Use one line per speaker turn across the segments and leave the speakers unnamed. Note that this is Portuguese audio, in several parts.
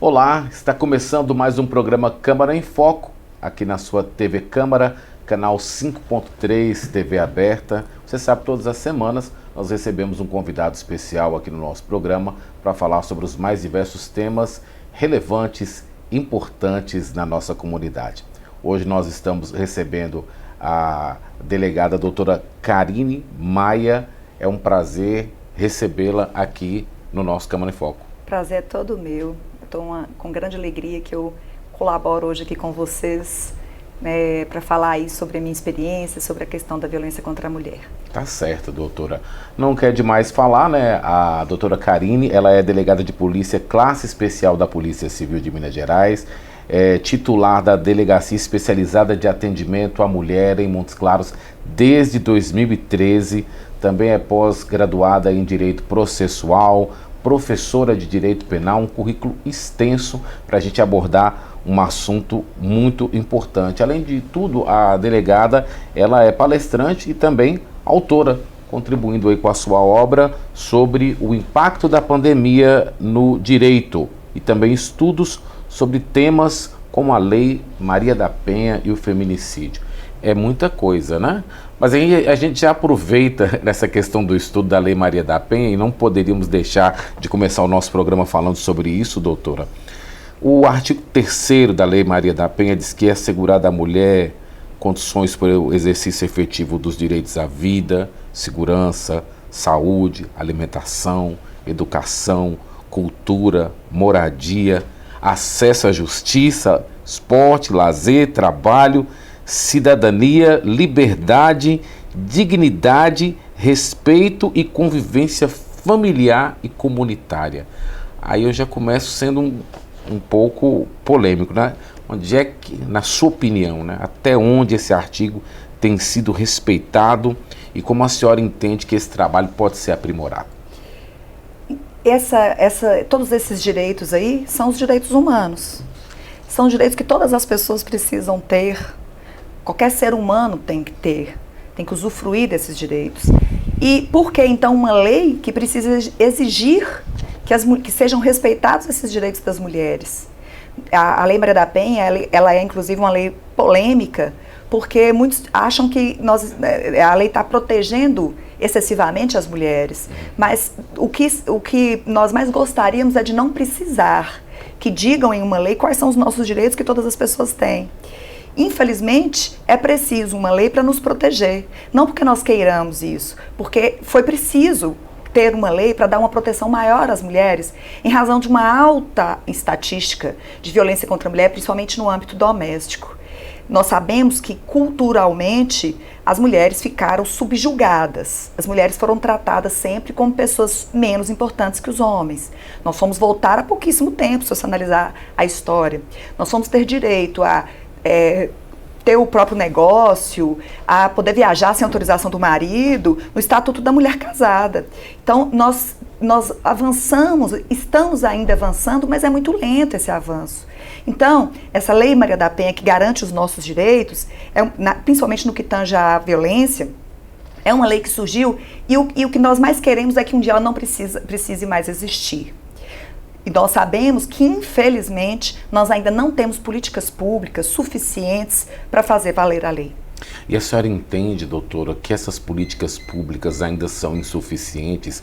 Olá, está começando mais um programa Câmara em Foco, aqui na sua TV Câmara, canal 5.3, TV aberta. Você sabe, todas as semanas nós recebemos um convidado especial aqui no nosso programa para falar sobre os mais diversos temas relevantes, importantes na nossa comunidade. Hoje nós estamos recebendo a delegada doutora Karine Maia. É um prazer recebê-la aqui no nosso Câmara em Foco.
Prazer é todo meu. Estou com grande alegria que eu colaboro hoje aqui com vocês para falar aí sobre a minha experiência, sobre a questão da violência contra a mulher.
Tá certo, doutora. Não quer demais falar, né? A doutora Karine, ela é delegada de polícia, classe especial da Polícia Civil de Minas Gerais, é titular da Delegacia Especializada de Atendimento à Mulher em Montes Claros desde 2013, também é pós-graduada em Direito Processual, professora de Direito Penal, um currículo extenso para a gente abordar um assunto muito importante. Além de tudo, a delegada, ela é palestrante e também autora, contribuindo aí com a sua obra sobre o impacto da pandemia no direito e também estudos sobre temas como a Lei Maria da Penha e o feminicídio. É muita coisa, né? Mas aí a gente já aproveita nessa questão do estudo da Lei Maria da Penha e não poderíamos deixar de começar o nosso programa falando sobre isso, doutora. O artigo 3º da Lei Maria da Penha diz que é assegurada à mulher condições para o exercício efetivo dos direitos à vida, segurança, saúde, alimentação, educação, cultura, moradia, acesso à justiça, esporte, lazer, trabalho, cidadania, liberdade, dignidade, respeito e convivência familiar e comunitária. Aí eu já começo sendo um pouco polêmico, né? Onde é que, na sua opinião, né, até onde esse artigo tem sido respeitado e como a senhora entende que esse trabalho pode ser aprimorado?
Todos esses direitos aí são os direitos humanos. São direitos que todas as pessoas precisam ter. Qualquer ser humano tem que usufruir desses direitos. E por que então uma lei que precisa exigir que sejam respeitados esses direitos das mulheres? A Lei Maria da Penha, ela é inclusive uma lei polêmica, porque muitos acham que a lei está protegendo excessivamente as mulheres. Mas o que nós mais gostaríamos é de não precisar que digam em uma lei quais são os nossos direitos que todas as pessoas têm. Infelizmente, é preciso uma lei para nos proteger, não porque nós queiramos isso, porque foi preciso ter uma lei para dar uma proteção maior às mulheres, em razão de uma alta estatística de violência contra a mulher, principalmente no âmbito doméstico. Nós sabemos que, culturalmente, as mulheres ficaram subjugadas. As mulheres foram tratadas sempre como pessoas menos importantes que os homens. Nós fomos voltar há pouquíssimo tempo, se você analisar a história. Nós fomos ter direito a ter o próprio negócio, a poder viajar sem autorização do marido, no Estatuto da Mulher Casada. Então, nós avançamos, estamos ainda avançando, mas é muito lento esse avanço. Então, essa Lei Maria da Penha, que garante os nossos direitos, principalmente no que tange à violência, é uma lei que surgiu e o que nós mais queremos é que um dia ela não precise mais existir. E nós sabemos que, infelizmente, nós ainda não temos políticas públicas suficientes para fazer valer a lei.
E a senhora entende, doutora, que essas políticas públicas ainda são insuficientes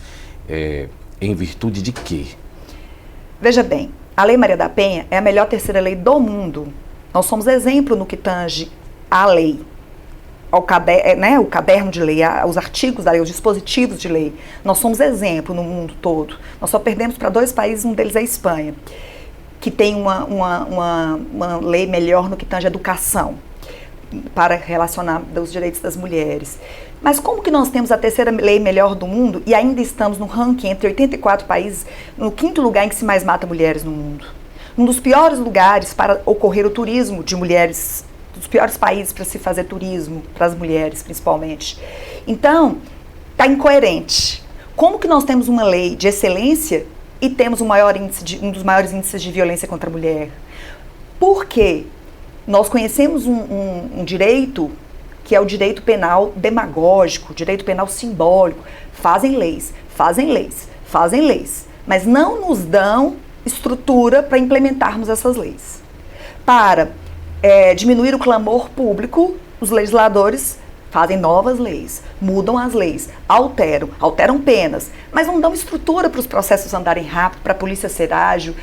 em virtude de quê?
Veja bem, a Lei Maria da Penha é a melhor terceira lei do mundo. Nós somos exemplo no que tange à lei. O caderno de lei, os artigos da lei, os dispositivos de lei. Nós somos exemplo no mundo todo. Nós só perdemos para 2 países, um deles é a Espanha, que tem uma lei melhor no que tange à educação, para relacionar os direitos das mulheres. Mas como que nós temos a terceira lei melhor do mundo e ainda estamos no ranking entre 84 países, no 5º lugar em que se mais mata mulheres no mundo? Um dos piores lugares para ocorrer o turismo de mulheres, dos piores países para se fazer turismo, para as mulheres principalmente. Então, está incoerente. Como que nós temos uma lei de excelência e temos um dos maiores índices de violência contra a mulher? Por quê? Nós conhecemos um direito que é o direito penal demagógico, direito penal simbólico. Fazem leis, mas não nos dão estrutura para implementarmos essas leis. Para diminuir o clamor público, os legisladores fazem novas leis, mudam as leis, alteram penas, mas não dão estrutura para os processos andarem rápido, para a polícia ser ágil,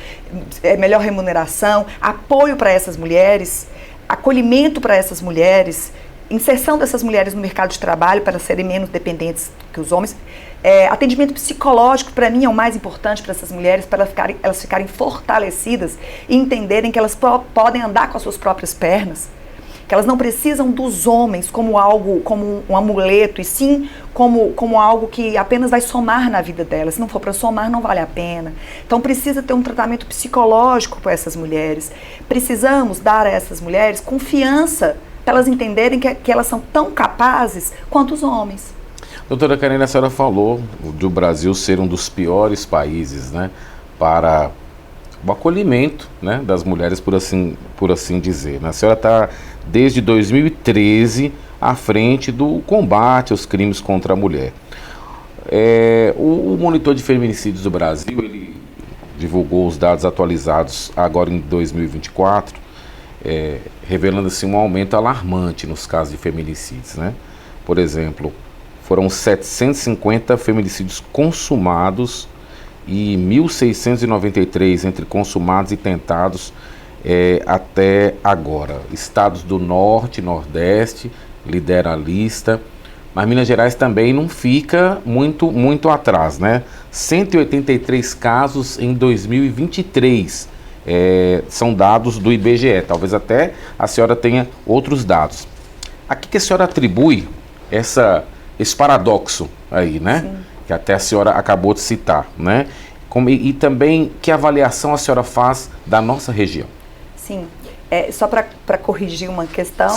melhor remuneração, apoio para essas mulheres, acolhimento para essas mulheres, inserção dessas mulheres no mercado de trabalho para serem menos dependentes que os homens, atendimento psicológico, para mim, é o mais importante para essas mulheres, para elas ficarem fortalecidas e entenderem que elas podem andar com as suas próprias pernas, que elas não precisam dos homens como algo, como um amuleto, e sim como algo que apenas vai somar na vida delas. Se não for para somar, não vale a pena. Então precisa ter um tratamento psicológico para essas mulheres. Precisamos dar a essas mulheres confiança para elas entenderem que elas são tão capazes quanto os homens.
Doutora Karine, a senhora falou do Brasil ser um dos piores países, né, para o acolhimento, né, das mulheres, por assim dizer. A senhora está, desde 2013, à frente do combate aos crimes contra a mulher. O Monitor de Feminicídios do Brasil, ele divulgou os dados atualizados agora em 2024, revelando assim, um aumento alarmante nos casos de feminicídios, né? Por exemplo, foram 750 feminicídios consumados e 1.693 entre consumados e tentados até agora. Estados do Norte e Nordeste lideram a lista, mas Minas Gerais também não fica muito atrás, né? 183 casos em 2023, são dados do IBGE, talvez até a senhora tenha outros dados. A que a senhora atribui esse paradoxo aí, né? Sim. Que até a senhora acabou de citar, né? E também, que avaliação a senhora faz da nossa região?
Sim, só para corrigir uma questão,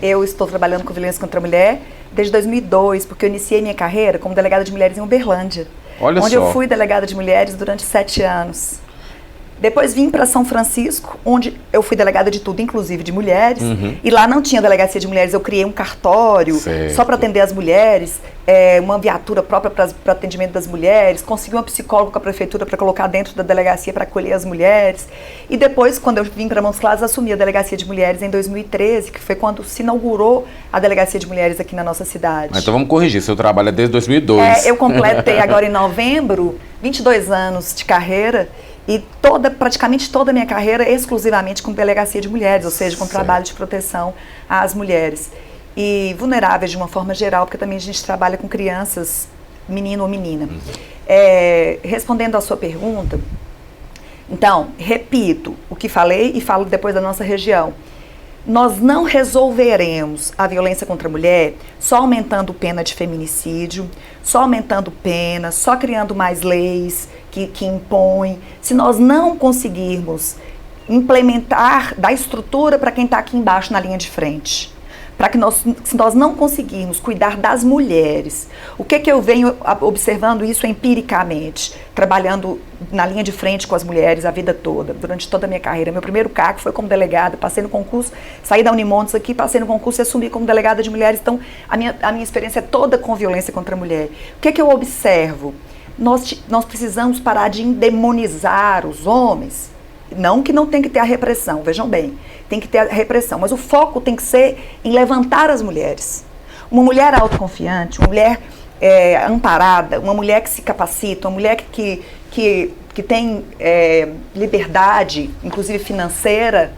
eu estou trabalhando com violência contra a mulher desde 2002, porque eu iniciei minha carreira como delegada de mulheres em Uberlândia, onde eu fui delegada de mulheres durante 7 anos. Depois vim para São Francisco, onde eu fui delegada de tudo, inclusive de mulheres. E lá não tinha delegacia de mulheres, eu criei um cartório só para atender as mulheres, uma viatura própria para atendimento das mulheres, consegui uma psicóloga com a prefeitura para colocar dentro da delegacia para acolher as mulheres. E depois, quando eu vim para Montes Claros, assumi a delegacia de mulheres em 2013, que foi quando se inaugurou a delegacia de mulheres aqui na nossa cidade.
Então vamos corrigir, seu trabalho é desde 2002.
Eu completei agora em novembro 22 anos de carreira. E praticamente toda a minha carreira exclusivamente com delegacia de mulheres, ou seja, com trabalho de proteção às mulheres. E vulneráveis de uma forma geral, porque também a gente trabalha com crianças, menino ou menina. Respondendo à sua pergunta, então, repito o que falei e falo depois da nossa região. Nós não resolveremos a violência contra a mulher só aumentando pena de feminicídio, só aumentando pena, só criando mais leis que impõem. Se nós não conseguirmos implementar, dar estrutura para quem está aqui embaixo na linha de frente, se nós não conseguirmos cuidar das mulheres, o que eu venho observando isso empiricamente, trabalhando na linha de frente com as mulheres a vida toda, durante toda a minha carreira. Meu primeiro cargo foi como delegada, passei no concurso, saí da Unimontes aqui, passei no concurso e assumi como delegada de mulheres. Então, a minha experiência é toda com violência contra a mulher. O que eu observo? Nós precisamos parar de endemonizar os homens. Não que não tem que ter a repressão, vejam bem, tem que ter a repressão, mas o foco tem que ser em levantar as mulheres. Uma mulher autoconfiante, uma mulher amparada, uma mulher que se capacita, uma mulher que tem liberdade, inclusive financeira,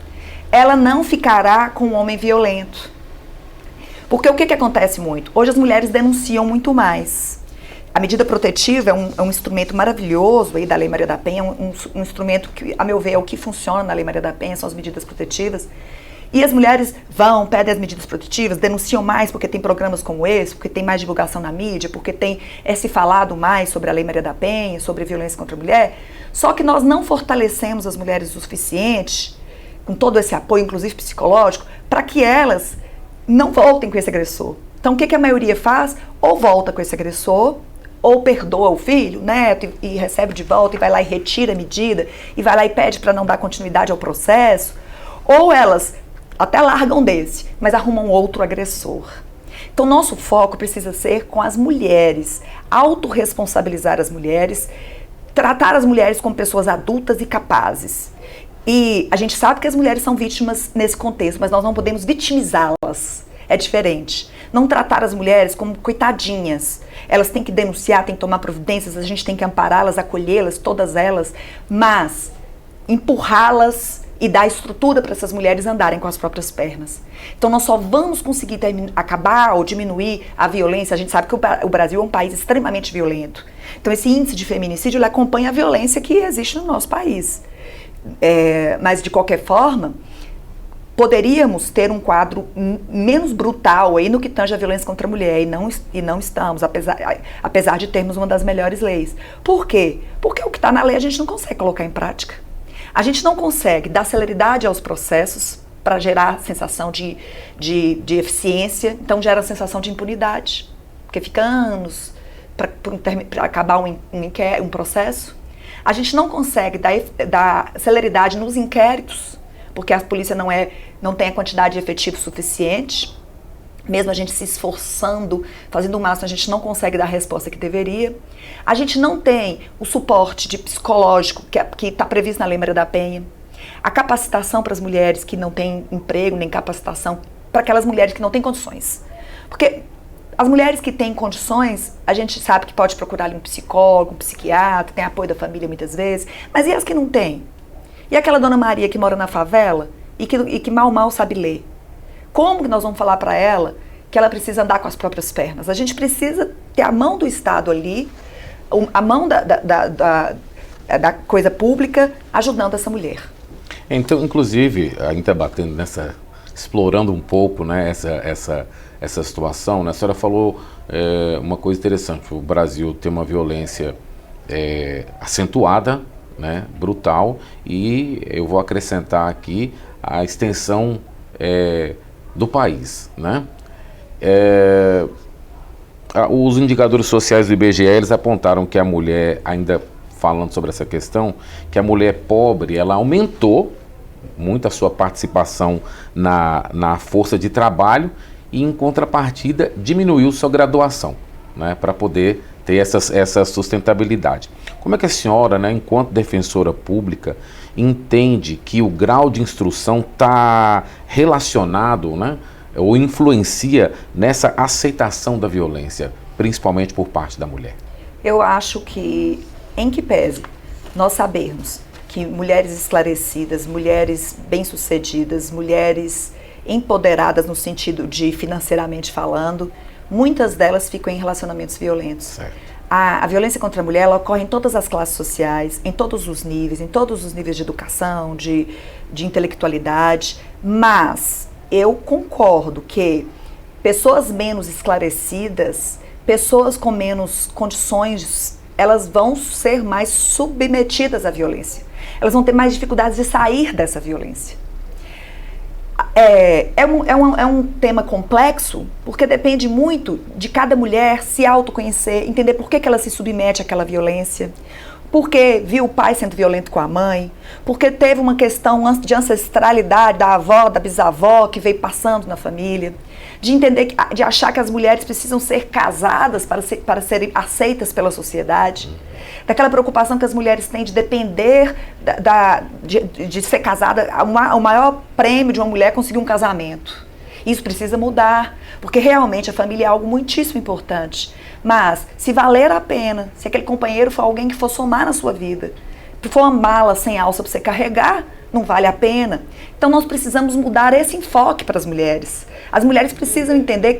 ela não ficará com um homem violento. Porque o que acontece muito? Hoje as mulheres denunciam muito mais. A medida protetiva é um instrumento maravilhoso aí da Lei Maria da Penha, um instrumento que, a meu ver, é o que funciona na Lei Maria da Penha, são as medidas protetivas. E as mulheres pedem as medidas protetivas, denunciam mais porque tem programas como esse, porque tem mais divulgação na mídia, porque tem se falado mais sobre a Lei Maria da Penha, sobre a violência contra a mulher. Só que nós não fortalecemos as mulheres o suficiente, com todo esse apoio, inclusive psicológico, para que elas não voltem com esse agressor. Então, o que a maioria faz? Ou volta com esse agressor, ou perdoa o filho, o neto, e recebe de volta, e vai lá e retira a medida, e vai lá e pede para não dar continuidade ao processo, ou elas até largam desse, mas arrumam outro agressor. Então, nosso foco precisa ser com as mulheres, autorresponsabilizar as mulheres, tratar as mulheres como pessoas adultas e capazes. E a gente sabe que as mulheres são vítimas nesse contexto, mas nós não podemos vitimizá-las. É diferente. Não tratar as mulheres como coitadinhas. Elas têm que denunciar, têm que tomar providências, a gente tem que ampará-las, acolhê-las, todas elas, mas empurrá-las e dar estrutura para essas mulheres andarem com as próprias pernas. Então nós só vamos conseguir acabar ou diminuir a violência. A gente sabe que o Brasil é um país extremamente violento. Então esse índice de feminicídio ele acompanha a violência que existe no nosso país. Mas de qualquer forma, poderíamos ter um quadro menos brutal aí no que tange a violência contra a mulher e não estamos, apesar de termos uma das melhores leis. Por quê? Porque o que está na lei a gente não consegue colocar em prática. A gente não consegue dar celeridade aos processos para gerar sensação de eficiência, então gera a sensação de impunidade, porque fica anos para acabar um processo. A gente não consegue dar celeridade nos inquéritos, porque a polícia não tem a quantidade de efetivo suficiente. Mesmo a gente se esforçando, fazendo o máximo, a gente não consegue dar a resposta que deveria. A gente não tem o suporte psicológico que está previsto na Lei Maria da Penha. A capacitação para as mulheres que não têm emprego, nem capacitação para aquelas mulheres que não têm condições. Porque as mulheres que têm condições, a gente sabe que pode procurar ali um psicólogo, um psiquiatra, tem apoio da família muitas vezes, mas e as que não têm? E aquela Dona Maria que mora na favela e que mal sabe ler? Como que nós vamos falar para ela que ela precisa andar com as próprias pernas? A gente precisa ter a mão do Estado ali, a mão da coisa pública ajudando essa mulher.
Então, inclusive, ainda batendo explorando um pouco, né, essa situação, né, a senhora falou uma coisa interessante: o Brasil tem uma violência acentuada, né, brutal, e eu vou acrescentar aqui a extensão do país, né? Os indicadores sociais do IBGE, eles apontaram que a mulher, ainda falando sobre essa questão, que a mulher pobre, ela aumentou muito a sua participação na força de trabalho e, em contrapartida, diminuiu sua graduação, né, para poder ter essa sustentabilidade. Como é que a senhora, né, enquanto defensora pública, entende que o grau de instrução está relacionado, né, ou influencia nessa aceitação da violência, principalmente por parte da mulher?
Eu acho que, em que pese nós sabermos que mulheres esclarecidas, mulheres bem-sucedidas, mulheres empoderadas no sentido de financeiramente falando, muitas delas ficam em relacionamentos violentos.
Certo.
A violência contra a mulher, ela ocorre em todas as classes sociais, em todos os níveis de educação, de intelectualidade, mas eu concordo que pessoas menos esclarecidas, pessoas com menos condições, elas vão ser mais submetidas à violência. Elas vão ter mais dificuldades de sair dessa violência. É um tema complexo, porque depende muito de cada mulher se autoconhecer, entender por que ela se submete àquela violência, porque viu o pai sendo violento com a mãe, porque teve uma questão de ancestralidade da avó, da bisavó, que veio passando na família, de entender, de achar que as mulheres precisam ser casadas para serem aceitas pela sociedade, daquela preocupação que as mulheres têm de depender de ser casada. O maior prêmio de uma mulher é conseguir um casamento. Isso precisa mudar, porque realmente a família é algo muitíssimo importante. Mas, se valer a pena, se aquele companheiro for alguém que for somar na sua vida, for uma mala sem alça para você carregar, não vale a pena. Então nós precisamos mudar esse enfoque para as mulheres. As mulheres precisam entender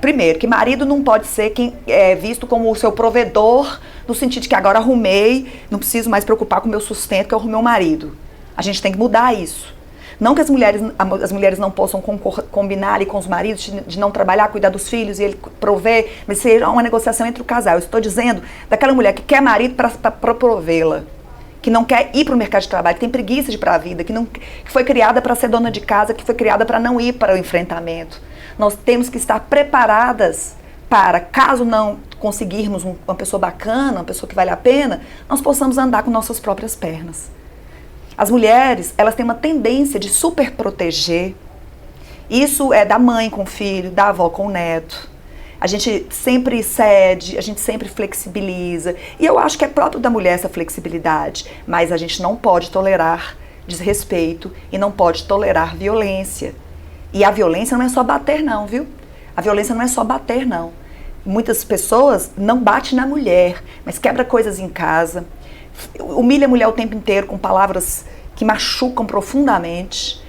primeiro, que marido não pode ser quem é visto como o seu provedor, no sentido de que agora arrumei, não preciso mais preocupar com o meu sustento, que eu arrumei um marido. A gente tem que mudar isso. Não que as mulheres não possam combinar ali com os maridos de não trabalhar, cuidar dos filhos e ele prover, mas seja uma negociação entre o casal. Eu estou dizendo daquela mulher que quer marido para provê-la, que não quer ir para o mercado de trabalho, que tem preguiça de ir para a vida, que foi criada para ser dona de casa, que foi criada para não ir para o enfrentamento. Nós temos que estar preparadas para, caso não conseguirmos uma pessoa bacana, uma pessoa que vale a pena, nós possamos andar com nossas próprias pernas. As mulheres, elas têm uma tendência de super proteger. Isso é da mãe com o filho, da avó com o neto. A gente sempre cede, a gente sempre flexibiliza. E eu acho que é próprio da mulher essa flexibilidade. Mas a gente não pode tolerar desrespeito e não pode tolerar violência. E a violência não é só bater não, viu? A violência não é só bater não. Muitas pessoas não batem na mulher, mas quebra coisas em casa, humilha a mulher o tempo inteiro com palavras que machucam profundamente,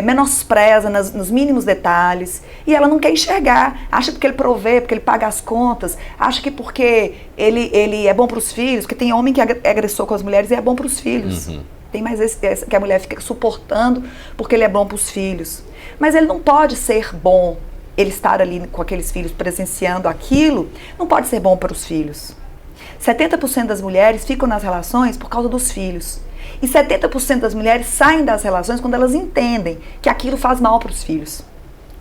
menospreza nos mínimos detalhes, e ela não quer enxergar, acha que porque ele provê, porque ele paga as contas, acha que porque ele é bom para os filhos, porque tem homem que é agressor com as mulheres e é bom para os filhos. Tem mais esse que a mulher fica suportando porque ele é bom para os filhos. Mas ele não pode ser bom, ele estar ali com aqueles filhos presenciando aquilo, não pode ser bom para os filhos. 70% das mulheres ficam nas relações por causa dos filhos. E 70% das mulheres saem das relações quando elas entendem que aquilo faz mal para os filhos.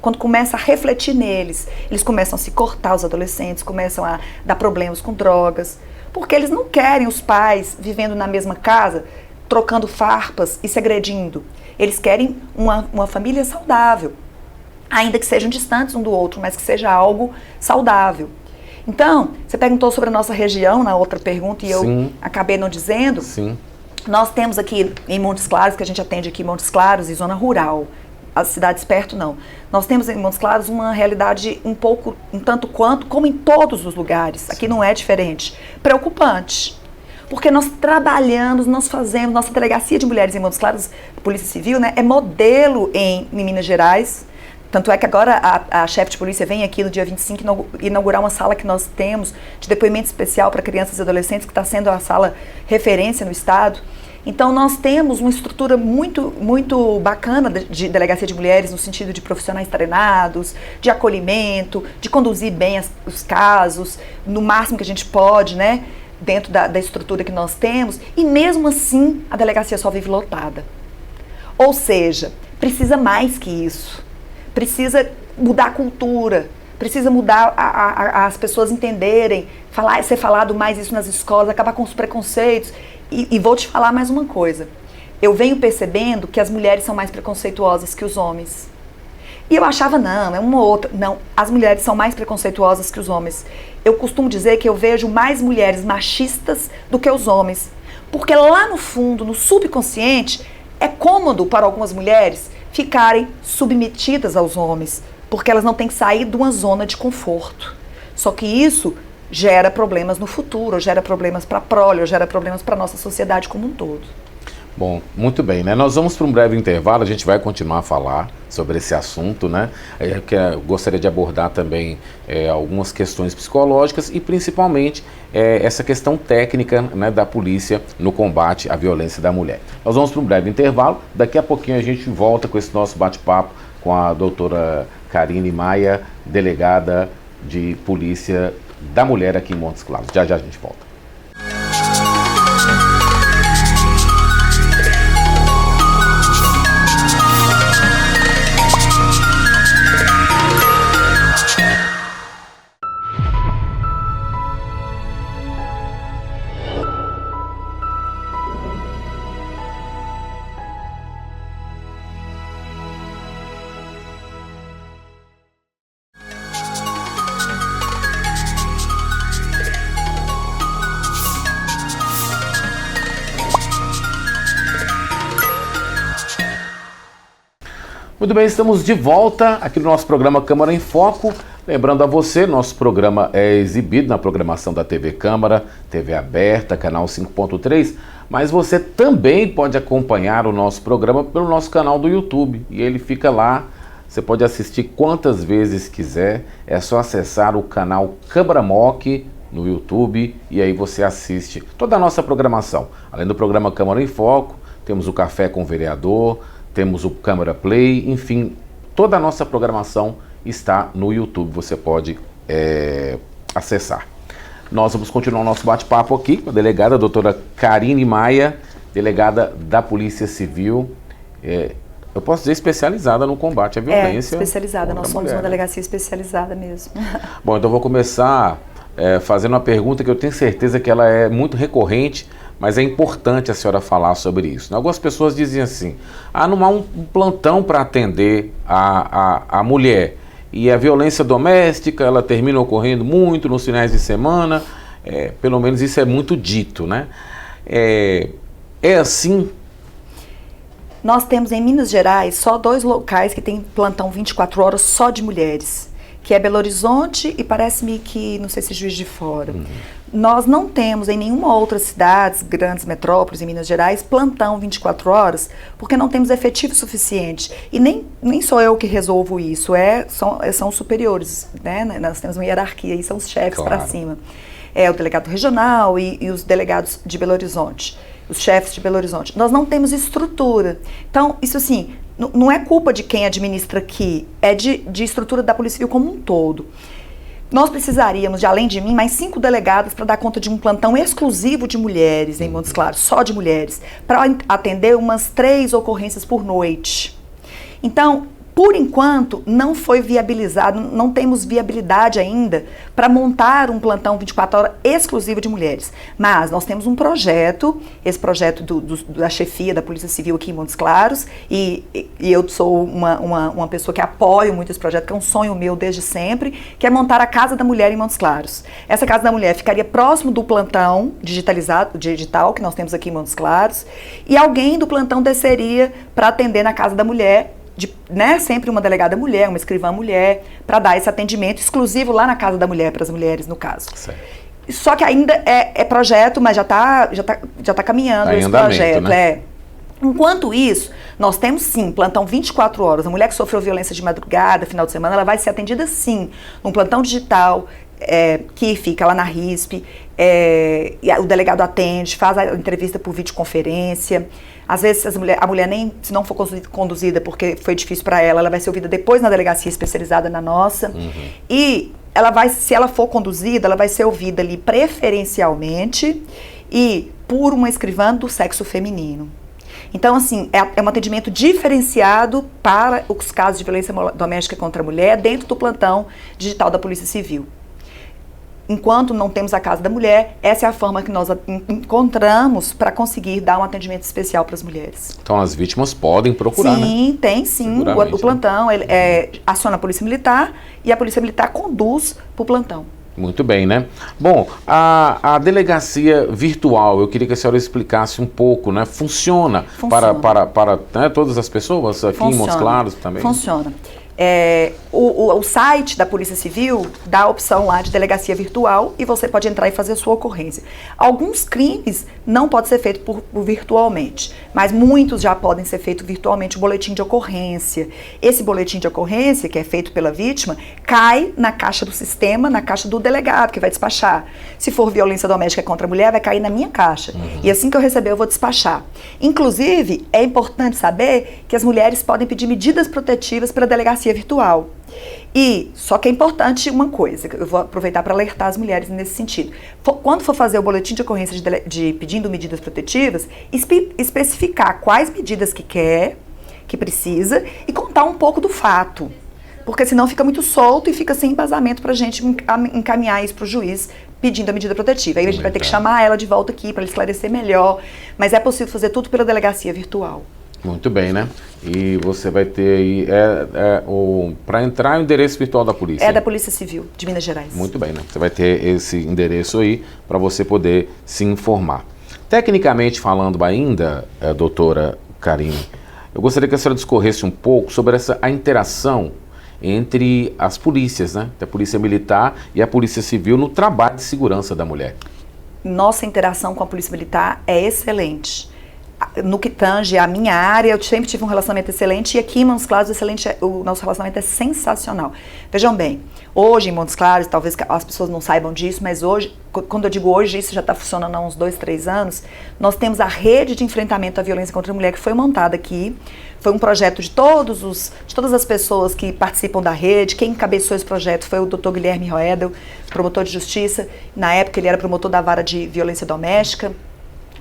Quando começa a refletir neles, eles começam a se cortar, os adolescentes começam a dar problemas com drogas, porque eles não querem os pais vivendo na mesma casa, trocando farpas e se agredindo. Eles querem uma família saudável, ainda que sejam distantes um do outro, mas que seja algo saudável. Então, você perguntou sobre a nossa região na outra pergunta e eu acabei não dizendo.
Sim.
Nós temos aqui em Montes Claros, que a gente atende aqui em Montes Claros e zona rural, as cidades perto não. Nós temos em Montes Claros uma realidade um tanto quanto, como em todos os lugares, aqui não é diferente, preocupante. Porque nós trabalhamos, nós fazemos, nossa delegacia de mulheres em Montes Claros, Polícia Civil, né, é modelo em Minas Gerais. Tanto é que agora a chefe de polícia vem aqui no dia 25 inaugurar uma sala que nós temos de depoimento especial para crianças e adolescentes, que está sendo a sala referência no estado. Então nós temos uma estrutura muito, muito bacana de delegacia de mulheres, no sentido de profissionais treinados, de acolhimento, de conduzir bem os casos, no máximo que a gente pode, né, dentro da estrutura que nós temos, e mesmo assim a delegacia só vive lotada. Ou seja, precisa mais que isso. Precisa mudar a cultura, precisa mudar as pessoas entenderem, ser falado mais isso nas escolas, acabar com os preconceitos. E vou te falar mais uma coisa. Eu venho percebendo que as mulheres são mais preconceituosas que os homens. E eu achava, não, é uma ou outra. Não, as mulheres são mais preconceituosas que os homens. Eu costumo dizer que eu vejo mais mulheres machistas do que os homens. Porque lá no fundo, no subconsciente, é cômodo para algumas mulheres ficarem submetidas aos homens, porque elas não têm que sair de uma zona de conforto. Só que isso gera problemas no futuro, gera problemas para a prole, gera problemas para a nossa sociedade como um todo.
Bom, muito bem, né? Nós vamos para um breve intervalo, a gente vai continuar a falar sobre esse assunto, né? Eu gostaria de abordar também algumas questões psicológicas e principalmente essa questão técnica, né, da polícia no combate à violência da mulher. Nós vamos para um breve intervalo, daqui a pouquinho a gente volta com esse nosso bate-papo com a doutora Karine Maia, delegada de polícia da mulher aqui em Montes Claros. Já já a gente volta. Muito bem, estamos de volta aqui no nosso programa Câmara em Foco. Lembrando a você, nosso programa é exibido na programação da TV Câmara, TV aberta, canal 5.3, mas você também pode acompanhar o nosso programa pelo nosso canal do YouTube, e ele fica lá, você pode assistir quantas vezes quiser, é só acessar o canal Câmara Moc no YouTube, e aí você assiste toda a nossa programação. Além do programa Câmara em Foco, temos o Café com o Vereador, temos o Câmara Play, enfim, toda a nossa programação está no YouTube, você pode acessar. Nós vamos continuar o nosso bate-papo aqui com a delegada, a doutora Karine Maia, delegada da Polícia Civil, eu posso dizer especializada no combate à violência.
Especializada, nós somos uma delegacia especializada mesmo.
Bom, então eu vou começar fazendo uma pergunta que eu tenho certeza que ela é muito recorrente, mas é importante a senhora falar sobre isso. Algumas pessoas dizem assim, não há um plantão para atender a mulher. e a violência doméstica, ela termina ocorrendo muito nos finais de semana, pelo menos isso é muito dito, né? É assim?
Nós temos em Minas Gerais só 2 locais que tem plantão 24 horas só de mulheres, que é Belo Horizonte e parece-me que, não sei se Juiz de Fora. Nós não temos em nenhuma outra cidade, grandes metrópoles em Minas Gerais, plantão 24 horas, porque não temos efetivo suficiente. E nem sou eu que resolvo isso, são os superiores, né? Nós temos uma hierarquia e são os chefes para cima. É o delegado regional e os delegados de Belo Horizonte, os chefes de Belo Horizonte. Nós não temos estrutura. Então, isso assim, não é culpa de quem administra aqui, é de estrutura da Polícia Civil como um todo. Nós precisaríamos, além de mim, mais 5 delegadas para dar conta de um plantão exclusivo de mulheres em Montes Claros, só de mulheres, para atender umas 3 ocorrências por noite. Então, por enquanto, não foi viabilizado, não temos viabilidade ainda para montar um plantão 24 horas exclusivo de mulheres. Mas nós temos um projeto, esse projeto da chefia da Polícia Civil aqui em Montes Claros, e eu sou uma pessoa que apoio muito esse projeto, que é um sonho meu desde sempre, que é montar a Casa da Mulher em Montes Claros. Essa Casa da Mulher ficaria próximo do plantão digital que nós temos aqui em Montes Claros, e alguém do plantão desceria para atender na Casa da Mulher, sempre uma delegada mulher, uma escrivã mulher, para dar esse atendimento exclusivo lá na Casa da Mulher, para as mulheres, no caso. Certo. Só que ainda é projeto, mas já tá caminhando esse projeto. Né? Enquanto isso, nós temos sim plantão 24 horas. A mulher que sofreu violência de madrugada, final de semana, ela vai ser atendida sim, num plantão digital, que fica lá na RISP, e o delegado atende, faz a entrevista por videoconferência. Às vezes a mulher nem, se não for conduzida porque foi difícil para ela vai ser ouvida depois na delegacia especializada na nossa. E se ela for conduzida, ela vai ser ouvida ali preferencialmente e por uma escrivã do sexo feminino. Então, assim, é um atendimento diferenciado para os casos de violência doméstica contra a mulher dentro do plantão digital da Polícia Civil. Enquanto não temos a Casa da Mulher, essa é a forma que nós encontramos para conseguir dar um atendimento especial para as mulheres.
Então as vítimas podem procurar,
sim,
né?
Tem sim. O plantão aciona a Polícia Militar e a Polícia Militar conduz para o plantão.
Muito bem, né? Bom, a delegacia virtual, eu queria que a senhora explicasse um pouco, né? Funciona. Para né, todas as pessoas aqui em Montes Claros também?
Funciona. O site da Polícia Civil dá a opção lá de delegacia virtual e você pode entrar e fazer a sua ocorrência. Alguns crimes não podem ser feitos virtualmente, mas muitos já podem ser feitos virtualmente, o boletim de ocorrência. Esse boletim de ocorrência, que é feito pela vítima, cai na caixa do sistema, na caixa do delegado, que vai despachar. Se for violência doméstica contra a mulher, vai cair na minha caixa. E assim que eu receber, eu vou despachar. Inclusive, é importante saber que as mulheres podem pedir medidas protetivas para a delegacia virtual. Só que é importante uma coisa, eu vou aproveitar para alertar as mulheres nesse sentido. Quando for fazer o boletim de ocorrência pedindo medidas protetivas, especificar quais medidas que quer, que precisa, e contar um pouco do fato. Porque senão fica muito solto e fica sem embasamento para a gente encaminhar isso para o juiz pedindo a medida protetiva. Aí a gente vai ter que chamar ela de volta aqui para esclarecer melhor, mas é possível fazer tudo pela delegacia virtual.
Muito bem, né? E você vai ter aí, para entrar o endereço virtual da polícia?
É da Polícia Civil de Minas Gerais.
Muito bem, né? Você vai ter esse endereço aí para você poder se informar. Tecnicamente falando ainda, doutora Karine, eu gostaria que a senhora discorresse um pouco sobre a interação entre as polícias, né? A Polícia Militar e a Polícia Civil no trabalho de segurança da mulher.
Nossa interação com a Polícia Militar é excelente. No que tange a minha área, eu sempre tive um relacionamento excelente e aqui em Montes Claros o nosso relacionamento é sensacional. Vejam bem, hoje em Montes Claros, talvez as pessoas não saibam disso, mas hoje, quando eu digo hoje, isso já está funcionando há uns 2, 3 anos, nós temos a rede de enfrentamento à violência contra a mulher que foi montada aqui. Foi um projeto de todas as pessoas que participam da rede. Quem encabeçou esse projeto foi o Dr. Guilherme Roedel, promotor de justiça. Na época ele era promotor da vara de violência doméstica.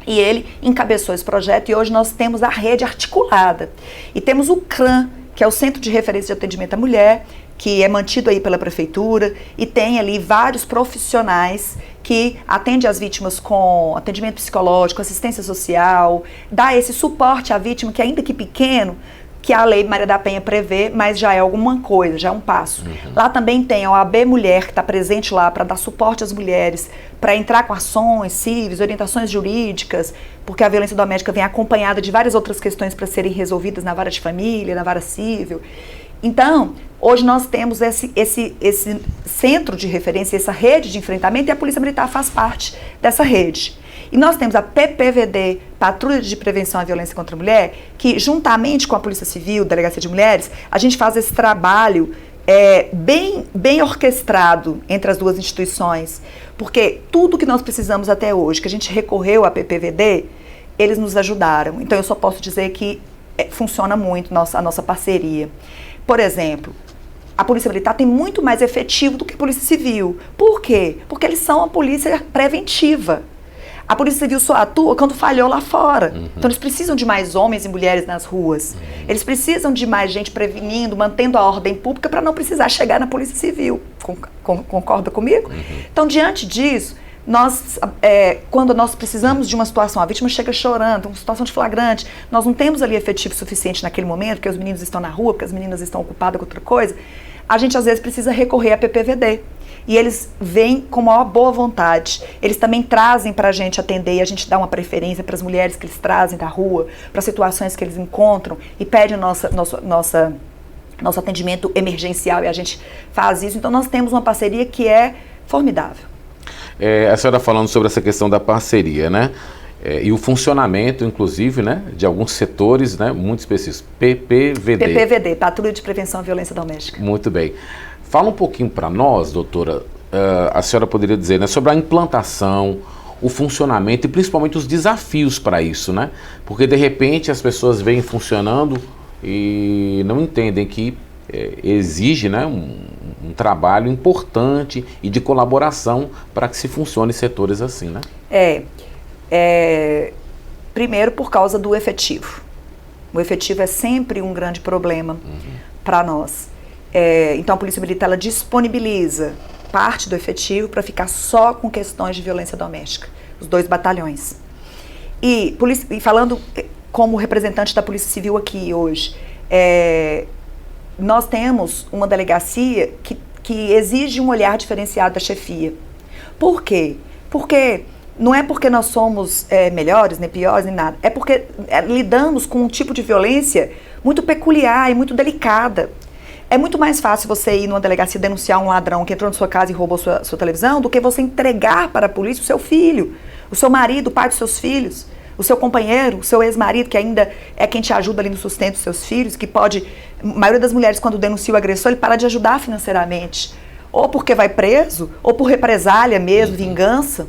E ele encabeçou esse projeto e hoje nós temos a rede articulada. E temos o CRAM, que é o Centro de Referência de Atendimento à Mulher, que é mantido aí pela Prefeitura e tem ali vários profissionais que atendem as vítimas com atendimento psicológico, assistência social, dá esse suporte à vítima que ainda que pequeno, que a Lei Maria da Penha prevê, mas já é alguma coisa, já é um passo. Lá também tem a OAB Mulher, que está presente lá para dar suporte às mulheres, para entrar com ações cíveis, orientações jurídicas, porque a violência doméstica vem acompanhada de várias outras questões para serem resolvidas na vara de família, na vara civil. Então, hoje nós temos esse centro de referência, essa rede de enfrentamento, e a Polícia Militar faz parte dessa rede. E nós temos a PPVD, Patrulha de Prevenção à Violência contra a Mulher, que juntamente com a Polícia Civil, Delegacia de Mulheres, a gente faz esse trabalho bem orquestrado entre as duas instituições, porque tudo que nós precisamos até hoje, que a gente recorreu à PPVD, eles nos ajudaram. Então eu só posso dizer que funciona muito a nossa parceria. Por exemplo, a Polícia Militar tem muito mais efetivo do que a Polícia Civil. Por quê? Porque eles são a polícia preventiva. A Polícia Civil só atua quando falhou lá fora. Então eles precisam de mais homens e mulheres nas ruas. Eles precisam de mais gente prevenindo, mantendo a ordem pública para não precisar chegar na Polícia Civil. Concorda comigo? Então, diante disso, quando nós precisamos de uma situação, a vítima chega chorando, uma situação de flagrante, nós não temos ali efetivo suficiente naquele momento, porque os meninos estão na rua, porque as meninas estão ocupadas com outra coisa, a gente às vezes precisa recorrer à PPVD. E eles vêm com maior boa vontade. Eles também trazem para a gente atender, e a gente dá uma preferência para as mulheres que eles trazem da rua, para situações que eles encontram, e pedem nosso atendimento emergencial, e a gente faz isso. Então nós temos uma parceria que é formidável.
A senhora falando sobre essa questão da parceria, né? E o funcionamento, inclusive, né, de alguns setores, né, muito específicos. PPVD.
PPVD, Patrulha de Prevenção à Violência Doméstica.
Muito bem. Fala um pouquinho para nós, doutora, a senhora poderia dizer, né, sobre a implantação, o funcionamento e principalmente os desafios para isso, né? Porque de repente as pessoas vêm funcionando e não entendem que exige, né, um trabalho importante e de colaboração para que se funcione setores assim, né?
Primeiro por causa do efetivo. O efetivo é sempre um grande problema para nós. Então a Polícia Militar ela disponibiliza parte do efetivo para ficar só com questões de violência doméstica, os 2 batalhões. E falando como representante da Polícia Civil aqui hoje, nós temos uma delegacia que exige um olhar diferenciado da chefia. Por quê? Porque não é porque nós somos melhores, nem piores, nem nada. É porque lidamos com um tipo de violência muito peculiar e muito delicada. É muito mais fácil você ir numa delegacia denunciar um ladrão que entrou na sua casa e roubou sua televisão do que você entregar para a polícia o seu filho, o seu marido, o pai dos seus filhos, o seu companheiro, o seu ex-marido, que ainda é quem te ajuda ali no sustento dos seus filhos, que pode... A maioria das mulheres, quando denuncia o agressor, ele para de ajudar financeiramente. Ou porque vai preso, ou por represália mesmo, vingança.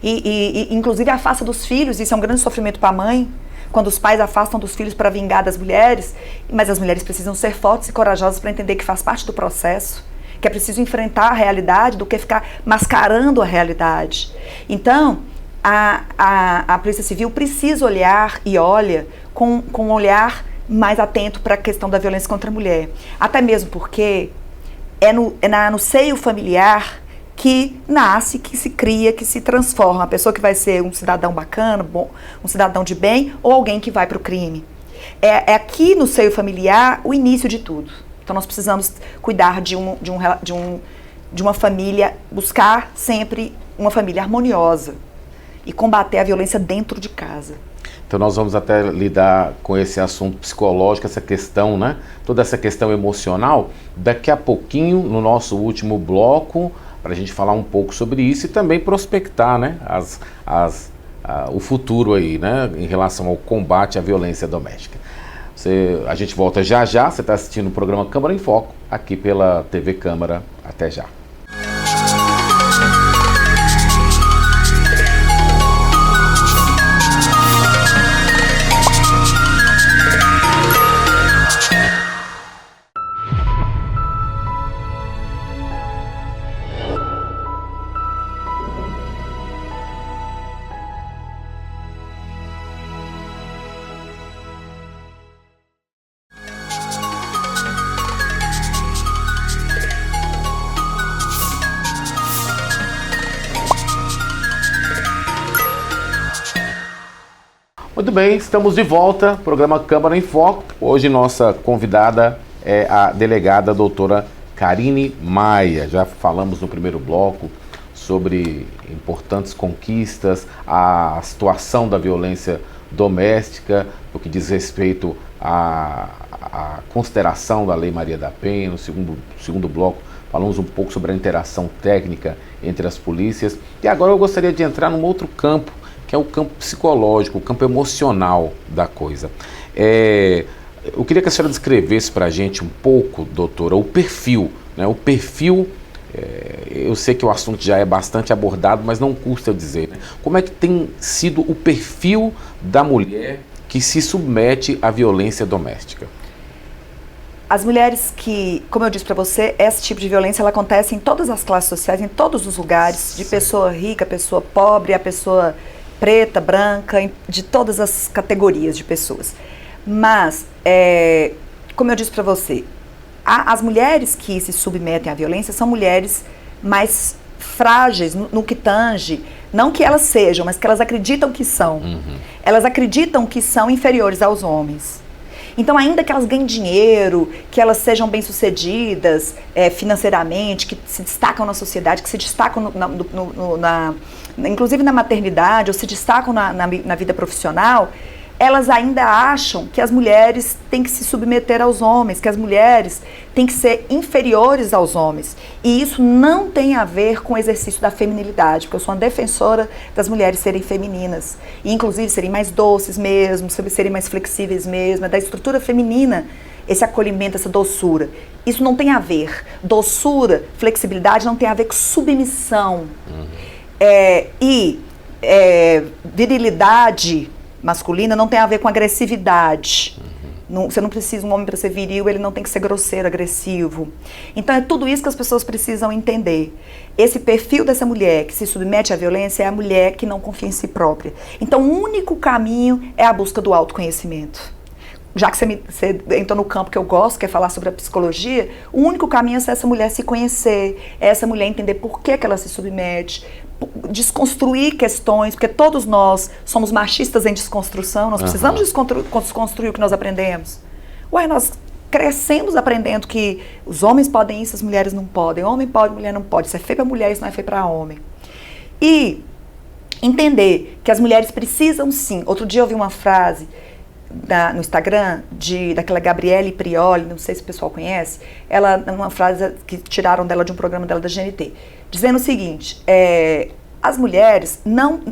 E inclusive afasta dos filhos, isso é um grande sofrimento para a mãe, quando os pais afastam dos filhos para vingar das mulheres, mas as mulheres precisam ser fortes e corajosas para entender que faz parte do processo, que é preciso enfrentar a realidade do que ficar mascarando a realidade. Então, a Polícia Civil precisa olhar e olha com um olhar mais atento para a questão da violência contra a mulher. Até mesmo porque é no seio familiar que nasce, que se cria, que se transforma. A pessoa que vai ser um cidadão bacana, bom, um cidadão de bem, ou alguém que vai para o crime. É aqui no seio familiar o início de tudo. Então nós precisamos cuidar de uma família, buscar sempre uma família harmoniosa e combater a violência dentro de casa.
Então nós vamos até lidar com esse assunto psicológico, essa questão, né? Toda essa questão emocional, daqui a pouquinho, no nosso último bloco, para a gente falar um pouco sobre isso e também prospectar, né, o futuro aí, né, em relação ao combate à violência doméstica. A gente volta já já, você está assistindo o programa Câmara em Foco, aqui pela TV Câmara. Até já. Muito bem, estamos de volta, programa Câmara em Foco. Hoje nossa convidada é a delegada doutora Karine Maia. Já falamos no primeiro bloco sobre importantes conquistas, a situação da violência doméstica, no que diz respeito à consideração da Lei Maria da Penha. No segundo bloco falamos um pouco sobre a interação técnica entre as polícias. E agora eu gostaria de entrar num outro campo, que é o campo psicológico, o campo emocional da coisa. Eu queria que a senhora descrevesse para a gente um pouco, doutora, o perfil, né? O perfil, eu sei que o assunto já é bastante abordado, mas não custa eu dizer, né? Como é que tem sido o perfil da mulher que se submete à violência doméstica?
As mulheres que, como eu disse para você, esse tipo de violência ela acontece em todas as classes sociais, em todos os lugares, de pessoa rica, pessoa pobre, a pessoa preta, branca, de todas as categorias de pessoas. Mas, como eu disse para você, as mulheres que se submetem à violência são mulheres mais frágeis no que tange, não que elas sejam, mas que elas acreditam que são. Elas acreditam que são inferiores aos homens. Então, ainda que elas ganhem dinheiro, que elas sejam bem-sucedidas financeiramente, que se destacam na sociedade, que se destacam inclusive na maternidade, ou se destacam na vida profissional, elas ainda acham que as mulheres têm que se submeter aos homens, que as mulheres têm que ser inferiores aos homens. E isso não tem a ver com o exercício da feminilidade, porque eu sou uma defensora das mulheres serem femininas, e inclusive serem mais doces mesmo, serem mais flexíveis mesmo, da estrutura feminina, esse acolhimento, essa doçura. Isso não tem a ver. Doçura, flexibilidade não tem a ver com submissão. Virilidade masculina não tem a ver com agressividade. Você não precisa, um homem para ser viril, ele não tem que ser grosseiro, agressivo. Então é tudo isso que as pessoas precisam entender. Esse perfil dessa mulher que se submete à violência é a mulher que não confia em si própria. Então o único caminho é a busca do autoconhecimento. Já que você entrou no campo que eu gosto, que é falar sobre a psicologia, o único caminho é essa mulher se conhecer, é essa mulher entender por que ela se submete, desconstruir questões, porque todos nós somos machistas em desconstrução, nós precisamos desconstruir o que nós aprendemos. Nós crescemos aprendendo que os homens podem isso, as mulheres não podem, homem pode, mulher não pode, isso é feio para mulher, isso não é feio para homem. E entender que as mulheres precisam sim. Outro dia eu vi uma frase no Instagram daquela Gabriele Prioli, não sei se o pessoal conhece, ela, uma frase que tiraram dela de um programa dela da GNT, dizendo o seguinte: as mulheres,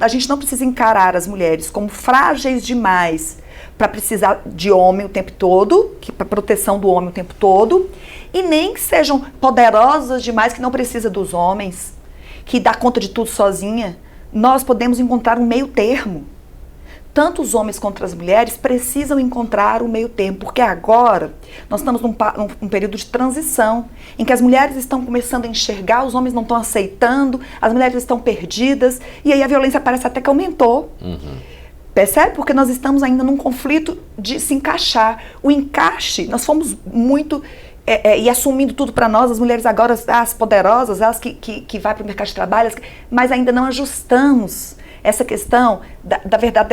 a gente não precisa encarar as mulheres como frágeis demais para precisar de homem o tempo todo, para proteção do homem o tempo todo, e nem que sejam poderosas demais que não precisa dos homens, que dá conta de tudo sozinha. Nós podemos encontrar um meio termo. Tanto os homens quanto as mulheres precisam encontrar o meio termo, porque agora nós estamos num período de transição, em que as mulheres estão começando a enxergar, os homens não estão aceitando, as mulheres estão perdidas, e aí a violência parece até que aumentou. Percebe? Porque nós estamos ainda num conflito de se encaixar. O encaixe, nós fomos muito... e assumindo tudo para nós, as mulheres agora, as poderosas, as que vai para o mercado de trabalho, mas ainda não ajustamos essa questão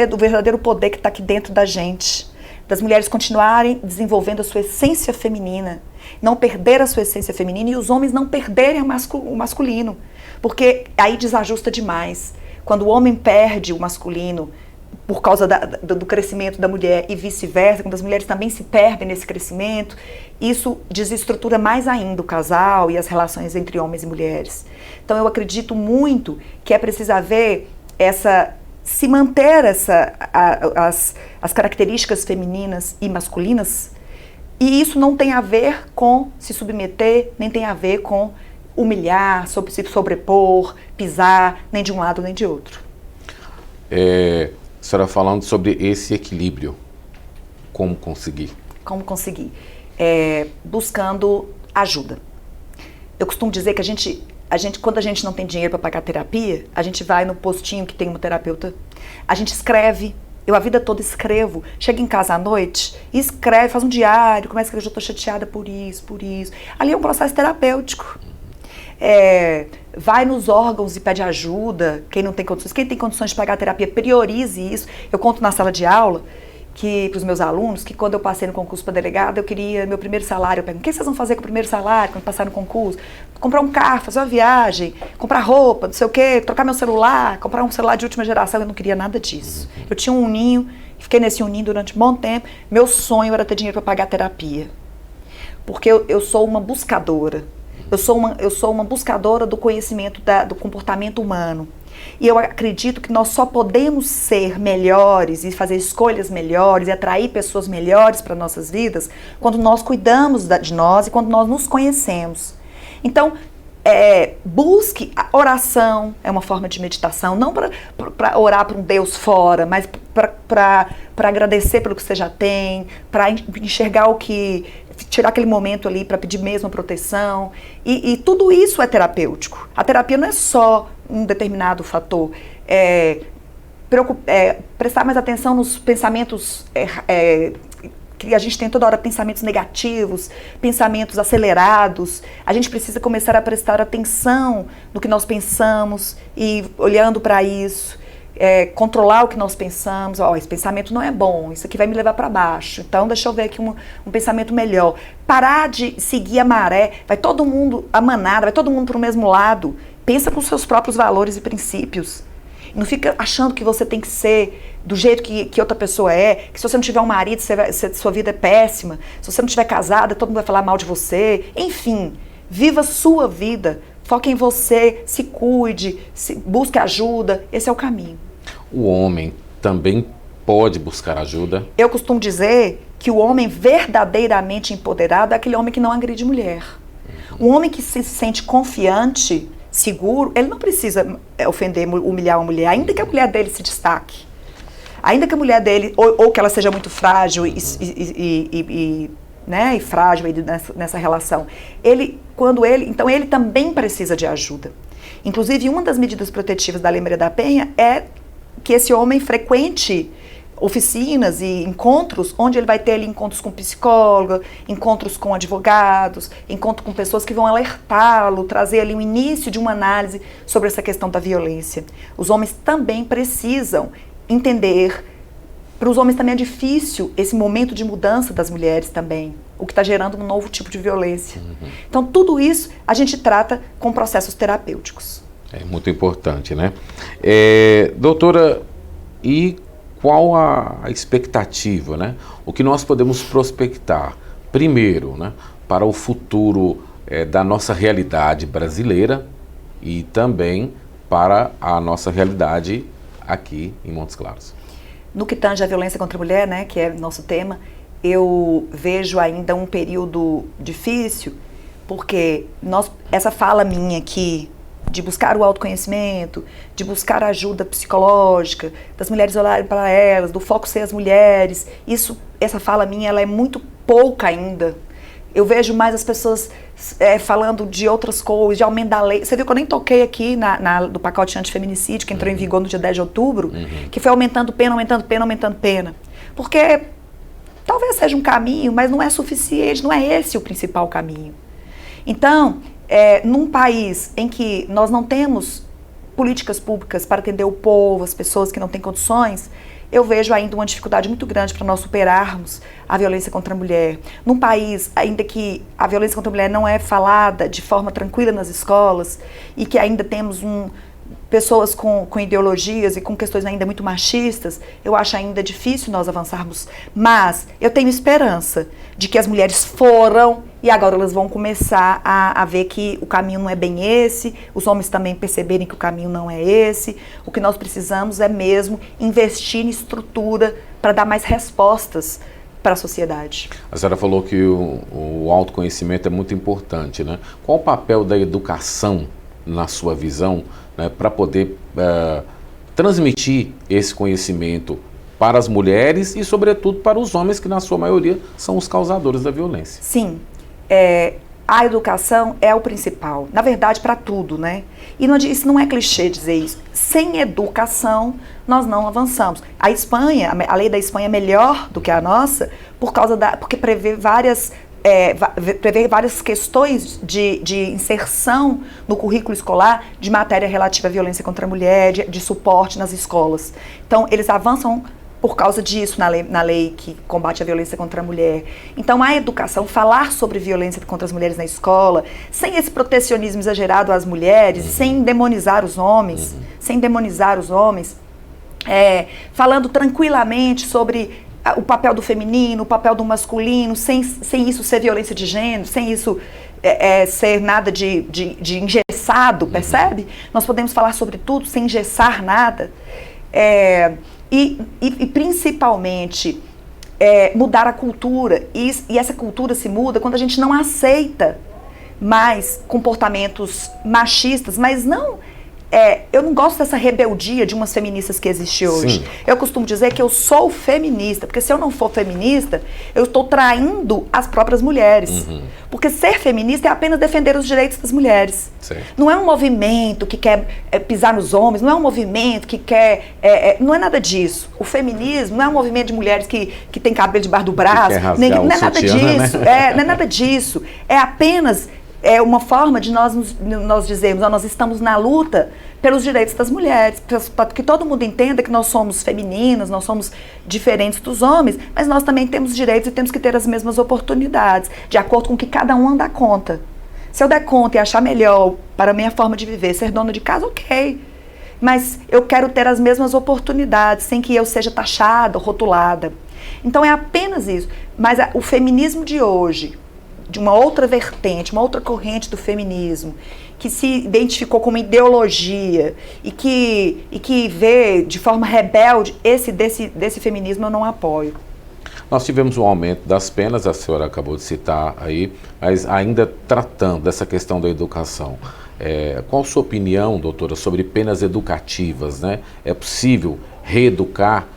do verdadeiro poder que está aqui dentro da gente, das mulheres continuarem desenvolvendo a sua essência feminina, não perder a sua essência feminina, e os homens não perderem o masculino, porque aí desajusta demais. Quando o homem perde o masculino por causa do crescimento da mulher e vice-versa, quando as mulheres também se perdem nesse crescimento, isso desestrutura mais ainda o casal e as relações entre homens e mulheres. Então eu acredito muito que é preciso haver se manter as características femininas e masculinas, e isso não tem a ver com se submeter, nem tem a ver com humilhar, se sobrepor, pisar, nem de um lado nem de outro.
A senhora falando sobre esse equilíbrio, como conseguir? Como
conseguir? Buscando ajuda. Eu costumo dizer que quando a gente não tem dinheiro para pagar terapia, a gente vai no postinho que tem uma terapeuta, a gente escreve. Eu a vida toda escrevo. Chego em casa à noite e escreve, faz um diário, começa a escrever: eu estou chateada por isso, por isso. Ali é um processo terapêutico. Vai nos órgãos e pede ajuda, quem não tem condições. Quem tem condições de pagar a terapia, priorize isso. Eu conto na sala de aula para os meus alunos que quando eu passei no concurso para delegada, eu queria meu primeiro salário. Eu pergunto, o que vocês vão fazer com o primeiro salário quando passar no concurso? Comprar um carro, fazer uma viagem, comprar roupa, não sei o quê, trocar meu celular, comprar um celular de última geração. Eu não queria nada disso. Eu tinha um uninho, fiquei nesse uninho durante um bom tempo. Meu sonho era ter dinheiro para pagar a terapia. Porque eu sou uma buscadora. Eu sou uma buscadora do conhecimento do comportamento humano. E eu acredito que nós só podemos ser melhores e fazer escolhas melhores e atrair pessoas melhores para nossas vidas quando nós cuidamos de nós e quando nós nos conhecemos. Então, busque a oração, é uma forma de meditação, não para orar para um Deus fora, mas para agradecer pelo que você já tem, para enxergar tirar aquele momento ali para pedir mesmo a proteção. E tudo isso é terapêutico. A terapia não é só um determinado fator. Prestar mais atenção nos pensamentos que a gente tem toda hora, pensamentos negativos, pensamentos acelerados. A gente precisa começar a prestar atenção no que nós pensamos e olhando para isso. Controlar o que nós pensamos. Esse pensamento não é bom, isso aqui vai me levar para baixo, então deixa eu ver aqui um pensamento melhor. Parar de seguir a maré, vai todo mundo, a manada, vai todo mundo para o mesmo lado. Pensa com seus próprios valores e princípios. Não fica achando que você tem que ser do jeito que outra pessoa é, que se você não tiver um marido, sua vida é péssima, se você não estiver casada, todo mundo vai falar mal de você. Enfim, viva sua vida, foque em você, se cuide, busque ajuda, esse é o caminho.
O homem também pode buscar ajuda?
Eu costumo dizer que o homem verdadeiramente empoderado é aquele homem que não agride mulher. Um homem que se sente confiante, seguro, ele não precisa ofender, humilhar uma mulher, ainda que a mulher dele se destaque. Ainda que a mulher dele, ou que ela seja muito frágil e frágil nessa relação. Então ele também precisa de ajuda. Inclusive, uma das medidas protetivas da Lei Maria da Penha é que esse homem frequente oficinas e encontros, onde ele vai ter ali encontros com psicóloga, encontros com advogados, encontros com pessoas que vão alertá-lo, trazer ali o início de uma análise sobre essa questão da violência. Os homens também precisam entender. Para os homens também é difícil esse momento de mudança das mulheres também, o que está gerando um novo tipo de violência. Então, tudo isso a gente trata com processos terapêuticos.
É muito importante, né? Doutora, e qual a expectativa, né? O que nós podemos prospectar, primeiro, né, para o futuro da nossa realidade brasileira e também para a nossa realidade aqui em Montes Claros?
No que tange a violência contra a mulher, né, que é nosso tema, eu vejo ainda um período difícil, porque essa fala minha aqui, de buscar o autoconhecimento, de buscar ajuda psicológica, das mulheres olharem para elas, do foco ser as mulheres, essa fala minha, ela é muito pouca ainda. Eu vejo mais as pessoas falando de outras coisas, de aumento da lei. Você viu que eu nem toquei aqui do pacote antifeminicídio, que entrou em vigor no dia 10 de outubro, que foi aumentando pena, aumentando pena, aumentando pena. Porque talvez seja um caminho, mas não é suficiente, não é esse o principal caminho. Então, num país em que nós não temos políticas públicas para atender o povo, as pessoas que não têm condições, eu vejo ainda uma dificuldade muito grande para nós superarmos a violência contra a mulher. Num país ainda que a violência contra a mulher não é falada de forma tranquila nas escolas e que ainda temos pessoas com ideologias e com questões ainda muito machistas, eu acho ainda difícil nós avançarmos. Mas eu tenho esperança de que as mulheres foram e agora elas vão começar a ver que o caminho não é bem esse, os homens também perceberem que o caminho não é esse. O que nós precisamos é mesmo investir em estrutura para dar mais respostas para a sociedade.
A senhora falou que o autoconhecimento é muito importante, né? Qual o papel da educação, na sua visão, né, para poder transmitir esse conhecimento para as mulheres e, sobretudo, para os homens, que na sua maioria são os causadores da violência?
Sim, a educação é o principal, na verdade, para tudo, né? E isso não é clichê dizer isso. Sem educação, nós não avançamos. A lei da Espanha é melhor do que a nossa porque prevê várias prevê várias questões de inserção no currículo escolar de matéria relativa à violência contra a mulher, de suporte nas escolas. Então, eles avançam por causa disso na lei que combate a violência contra a mulher. Então, a educação, falar sobre violência contra as mulheres na escola, sem esse protecionismo exagerado às mulheres, sem demonizar os homens, falando tranquilamente sobre o papel do feminino, o papel do masculino, sem isso ser violência de gênero, sem isso ser nada de engessado, percebe? Nós podemos falar sobre tudo sem engessar nada. E principalmente mudar a cultura. E essa cultura se muda quando a gente não aceita mais comportamentos machistas, mas não... eu não gosto dessa rebeldia de umas feministas que existe hoje. Sim. Eu costumo dizer que eu sou feminista, porque se eu não for feminista, eu estou traindo as próprias mulheres. Porque ser feminista é apenas defender os direitos das mulheres. Sim. Não é um movimento que quer pisar nos homens, não é um movimento que quer... não é nada disso. O feminismo não é um movimento de mulheres que tem cabelo debaixo do braço. Não é nada disso. Não é nada disso. É apenas... uma forma de nós dizermos, nós estamos na luta pelos direitos das mulheres, para que todo mundo entenda que nós somos femininas, nós somos diferentes dos homens, mas nós também temos direitos e temos que ter as mesmas oportunidades, de acordo com o que cada um dá conta. Se eu der conta e achar melhor para a minha forma de viver, ser dona de casa, ok. Mas eu quero ter as mesmas oportunidades, sem que eu seja taxada, rotulada. Então é apenas isso. Mas o feminismo de hoje, de uma outra vertente, uma outra corrente do feminismo, que se identificou como ideologia e que vê de forma rebelde, desse feminismo eu não apoio.
Nós tivemos um aumento das penas, a senhora acabou de citar aí, mas ainda tratando dessa questão da educação. Qual a sua opinião, doutora, sobre penas educativas, né? É possível reeducar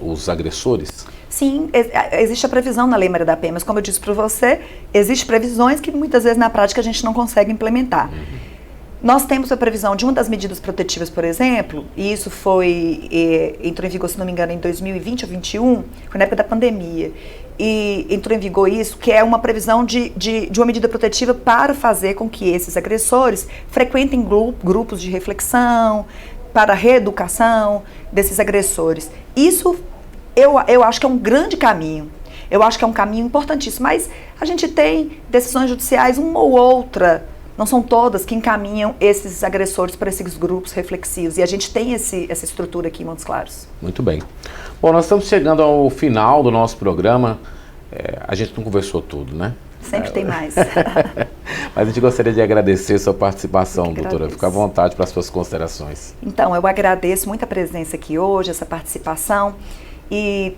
os agressores?
Sim, existe a previsão na Lei Maria da Penha, mas como eu disse para você, existem previsões que muitas vezes na prática a gente não consegue implementar. Nós temos a previsão de uma das medidas protetivas, por exemplo, e isso entrou em vigor, se não me engano, em 2020 ou 2021, foi na época da pandemia, e entrou em vigor isso, que é uma previsão de uma medida protetiva para fazer com que esses agressores frequentem grupos de reflexão, para a reeducação desses agressores. Isso eu acho que é um grande caminho, eu acho que é um caminho importantíssimo, mas a gente tem decisões judiciais, uma ou outra, não são todas, que encaminham esses agressores para esses grupos reflexivos, e a gente tem essa estrutura aqui em Montes Claros.
Muito bem. Bom, nós estamos chegando ao final do nosso programa, a gente não conversou tudo, né?
Sempre tem mais.
Mas a gente gostaria de agradecer a sua participação, doutora. Fica à vontade para as suas considerações.
Então, eu agradeço muito a presença aqui hoje, essa participação. E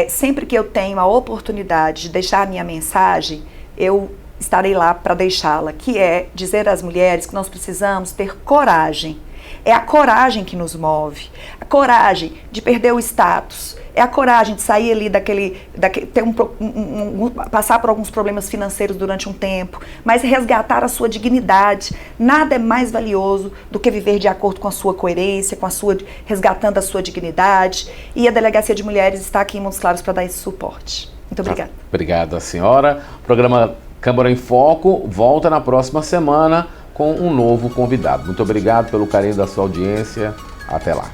sempre que eu tenho a oportunidade de deixar a minha mensagem, eu estarei lá para deixá-la, que é dizer às mulheres que nós precisamos ter coragem. É a coragem que nos move, a coragem de perder o status, é a coragem de sair ali passar por alguns problemas financeiros durante um tempo, mas resgatar a sua dignidade. Nada é mais valioso do que viver de acordo com a sua coerência, resgatando a sua dignidade. E a Delegacia de Mulheres está aqui em Montes Claros para dar esse suporte. Muito obrigada.
Obrigada, senhora. O programa Câmara em Foco volta na próxima semana com um novo convidado. Muito obrigado pelo carinho da sua audiência. Até lá.